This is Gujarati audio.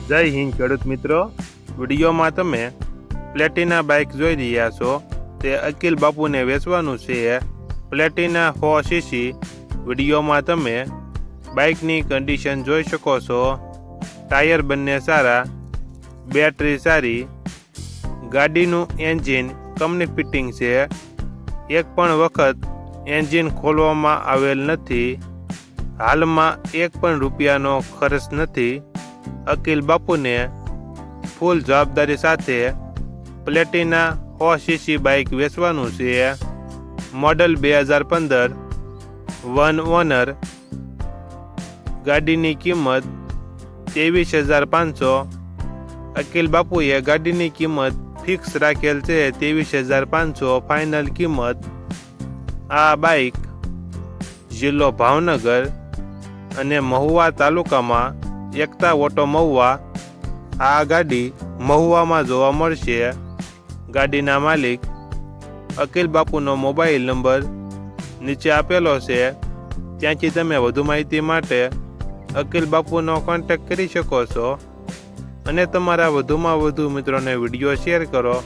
જય હિન્દ ખેડૂત મિત્રો, વિડીયોમાં તમે પ્લેટિના બાઇક જોઈ રહ્યા છો તે અકિલ બાપુને વેચવાનું છે પ્લેટિના 100cc। વિડીયોમાં તમે બાઇકની કન્ડિશન જોઈ શકો છો। ટાયર બંને સારા, બેટરી સારી, ગાડીનું એન્જિન કંપની ફિટિંગ છે, એક પણ વખત એન્જિન ખોલવામાં આવેલ નથી, હાલમાં એક પણ રૂપિયાનો ખર્ચ નથી। અકિલ બાપુને ફૂલ જવાબદારી સાથે પ્લેટિના 100cc બાઇક વેચવાનું છે। મોડલ 2015, વન ઓનર, ગાડીની કિંમત 23,500। અકિલ બાપુએ ગાડીની કિંમત ફિક્સ રાખેલ છે 23,500 ફાઇનલ કિંમત। આ બાઇક જિલ્લો ભાવનગર અને મહુવા તાલુકામાં એકતા ઓટો મહુવા, આ ગાડી મહુવામાં જોવા મળશે। ગાડીના માલિક અકિલ બાપુનો મોબાઈલ નંબર નીચે આપેલો છે, ત્યાંથી તમે વધુ માહિતી માટે અકિલ બાપુનો કોન્ટેક્ટ કરી શકો છો અને તમારા વધુમાં વધુ મિત્રોને વિડીયો શેર કરો।